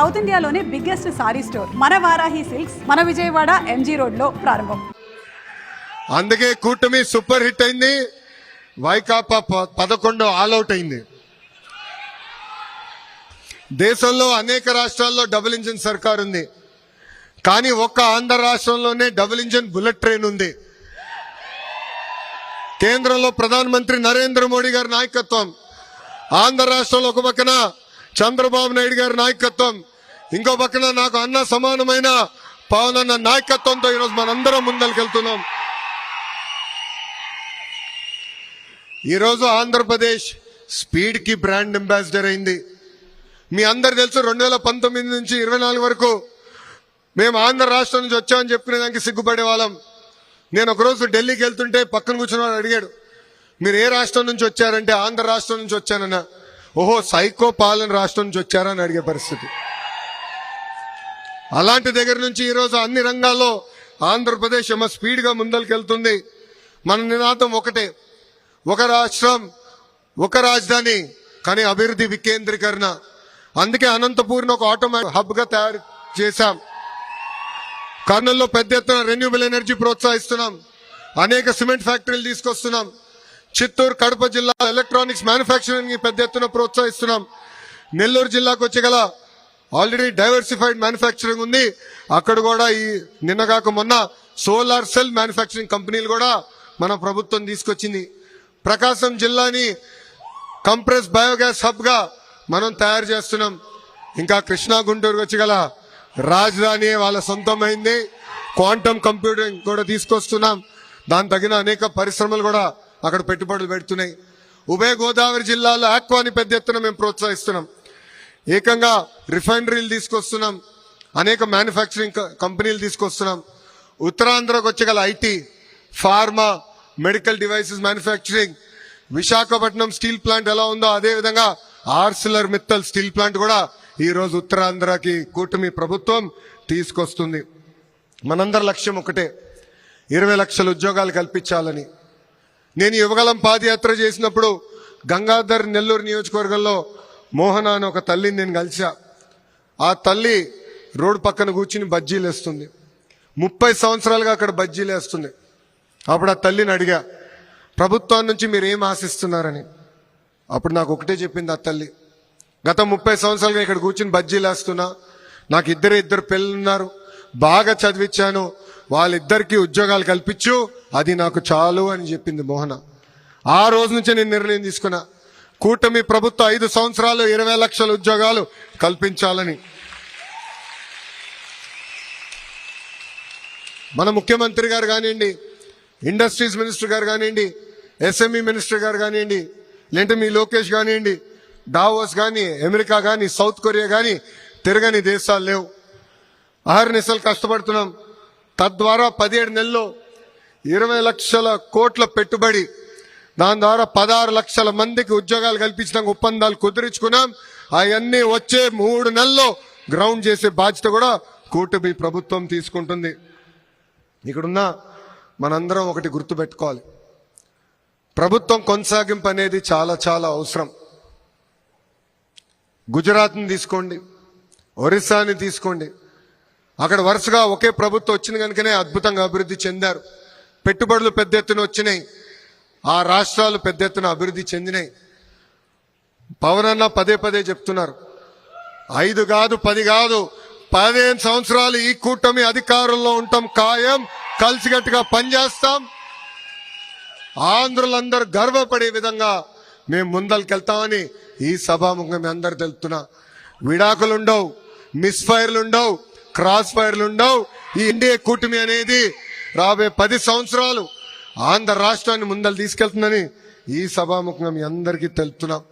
South ఇండియాలోనే biggest sorry store మన Varahi silks మన విజయవాడ ఎంజీ రోడ్ లో ప్రారంభం. అందుకే కూటమి సూపర్ హిట్ అయింది. వైకాపా 11 ఆల్అౌట్ అయింది. దేశంలో అనేక రాష్ట్రాల్లో డబుల్ ఇంజిన్ సర్కార్ ఉంది, కానీ ఒక్క ఆంధ్ర రాష్ట్రంలోనే డబుల్ ఇంజిన్ బుల్లెట్ ట్రైన్ ఉంది. కేంద్రంలో ప్రధానమంత్రి నరేంద్ర మోడీ గారి నాయకత్వం, ఆంధ్ర రాష్ట్రంలో ఒక పక్కన చంద్రబాబు నాయుడు గారి నాయకత్వం, ఇంకో పక్కన నాకు అన్న సమానమైన పవన్ అన్న నాయకత్వంతో ఈరోజు మనందరం ముందరికెళ్తున్నాం. ఈరోజు ఆంధ్రప్రదేశ్ స్పీడ్ కి బ్రాండ్ అంబాసిడర్ అయింది. మీ అందరు తెలుసు 2019 నుంచి 24 వరకు మేము ఆంధ్ర రాష్ట్రం నుంచి వచ్చామని చెప్పుకునే దానికి సిగ్గుపడే వాళ్ళం. నేను ఒకరోజు ఢిల్లీకి వెళ్తుంటే పక్కన కూర్చున్న అడిగాడు, మీరు ఏ రాష్ట్రం నుంచి వచ్చారంటే ఆంధ్ర రాష్ట్రం నుంచి వచ్చానన్నా. ఓహో, సైకో పాలన రాష్ట్రం నుంచి వచ్చారా అని అడిగే పరిస్థితి. అలాంటి దగ్గర నుంచి ఈరోజు అన్ని రంగాల్లో ఆంధ్రప్రదేశ్ ఏమో స్పీడ్ గా ముందరికెళ్తుంది. మన నినాదం ఒకటే, ఒక రాష్ట్రం ఒక రాజధాని, కానీ అభివృద్ధి వికేంద్రీకరణ. అందుకే అనంతపూర్ని ఒక ఆటోమేటిక్ హబ్ గా తయారు చేశాం. కర్నూలులో పెద్ద ఎత్తున రెన్యూబుల్ ఎనర్జీ ప్రోత్సహిస్తున్నాం. అనేక సిమెంట్ ఫ్యాక్టరీలు తీసుకొస్తున్నాం. చిత్తూరు, కడప జిల్లా ఎలక్ట్రానిక్స్ మ్యానుఫ్యాక్చరింగ్ పెద్ద ఎత్తున ప్రోత్సహిస్తున్నాం. నెల్లూరు జిల్లాకు వచ్చేగల ఆల్రెడీ డైవర్సిఫైడ్ మ్యానుఫ్యాక్చరింగ్ ఉంది. అక్కడ కూడా ఈ నిన్నగాక మొన్న సోలార్ సెల్ మ్యానుఫ్యాక్చరింగ్ కంపెనీలు కూడా మన ప్రభుత్వం తీసుకొచ్చింది. ప్రకాశం జిల్లాని కంప్రెస్ బయోగ్యాస్ హబ్ గా మనం తయారు చేస్తున్నాం. ఇంకా కృష్ణా, గుంటూరుకు వచ్చేగల రాజధాని వాళ్ళ సొంతమైంది. క్వాంటమ్ కంప్యూటింగ్ కూడా తీసుకొస్తున్నాం. దాని తగిన అనేక పరిశ్రమలు కూడా అక్కడ పెట్టుబడులు పెడుతున్నాయి. ఉభయ గోదావరి జిల్లాలో ఆక్వాని పెద్ద ఎత్తున మేము ప్రోత్సహిస్తున్నాం. ఏకంగా రిఫైనరీలు తీసుకొస్తున్నాం. అనేక మ్యానుఫ్యాక్చరింగ్ కంపెనీలు తీసుకొస్తున్నాం. ఉత్తరాంధ్రకు వచ్చేగల IT, pharma, medical devices manufacturing, Visakhapatnam steel plant ఎలా ఉందో అదే విధంగా ఆర్సిలర్ మిత్తల్ స్టీల్ ప్లాంట్ కూడా ఈ రోజు ఉత్తరాంధ్రకి కూటమి ప్రభుత్వం తీసుకొస్తుంది. మనందరి లక్ష్యం ఒకటే, 20 లక్షల ఉద్యోగాలు కల్పించాలని. నేను యువగలం పాదయాత్ర చేసినప్పుడు గంగాధర్ నెల్లూరు నియోజకవర్గంలో మోహన అని ఒక తల్లిని నేను కలిసా. ఆ తల్లి రోడ్డు పక్కన కూర్చుని బజ్జీలు వేస్తుంది. 30 సంవత్సరాలుగా అక్కడ బజ్జీలు వేస్తుంది. అప్పుడు ఆ తల్లిని అడిగా, ప్రభుత్వం నుంచి మీరు ఏం ఆశిస్తున్నారని. అప్పుడు నాకు ఒకటే చెప్పింది ఆ తల్లి, గత 30 సంవత్సరాలుగా ఇక్కడ కూర్చుని బజ్జీలు వేస్తున్నా, నాకు ఇద్దరు పిల్లలున్నారు, బాగా చదివించాను, వాళ్ళిద్దరికీ ఉద్యోగాలు కల్పించు, అది నాకు చాలు అని చెప్పింది మోహన. ఆ రోజు నుంచే నేను నిర్ణయం తీసుకున్నా, కూటమి ప్రభుత్వం 5 సంవత్సరాలు 20 లక్షల ఉద్యోగాలు కల్పించాలని. మన ముఖ్యమంత్రి గారు కానివ్వండి, ఇండస్ట్రీస్ మినిస్టర్ గారు కానివ్వండి, ఎస్ఎంఈ మినిస్టర్ గారు కానివ్వండి, లేదంటే మీ లోకేష్ కానివ్వండి, డావోస్ కానీ, అమెరికా కానీ, సౌత్ కొరియా కానీ తిరగని దేశాలు లేవు. అహర్నిశలు కష్టపడుతున్నాం. తద్వారా 17 నెలల్లో 20 లక్షల కోట్ల పెట్టుబడి, దాని ద్వారా 16 లక్షల మందికి ఉద్యోగాలు కల్పించడానికి ఒప్పందాలు కుదిరించుకున్నాం. అవన్నీ వచ్చే 3 నెలల్లో గ్రౌండ్ చేసే బాధ్యత కూడా కూటమి ప్రభుత్వం తీసుకుంటుంది. ఇక్కడున్న మనందరం ఒకటి గుర్తుపెట్టుకోవాలి, ప్రభుత్వం కొనసాగింపు అనేది చాలా చాలా అవసరం. గుజరాత్ని తీసుకోండి, ఒరిస్సాని తీసుకోండి, అక్కడ వరుసగా ఒకే ప్రభుత్వం వచ్చింది కనుకనే అద్భుతంగా అభివృద్ధి చెందారు. పెట్టుబడులు పెద్ద ఎత్తున వచ్చినాయి, ఆ రాష్ట్రాలు పెద్ద ఎత్తున అభివృద్ధి చెందినాయి. పవన్ అన్న పదే చెప్తున్నారు, 5 కాదు 10 కాదు 15 సంవత్సరాలు ఈ కూటమి అధికారంలో ఉంటాం ఖాయం, కలిసికట్టుగా పనిచేస్తాం. ఆంధ్రులందరూ గర్వపడే విధంగా మేము ముందరికెళ్తామని ఈ సభాముఖంగా మీ అందరు తెలుపుతున్నా. విడాకులుండవు, మిస్ ఫైర్లుండవు, క్రాస్ ఫైర్లుండవు. ఈ ఇండియా కూటమి అనేది రాబోయే 10 సంవత్సరాలు ఆంధ్ర రాష్ట్రాన్ని ముందలు తీసుకెళ్తుందని ఈ సభాముఖంగా మీ అందరికీ తెలుపుతున్నాం.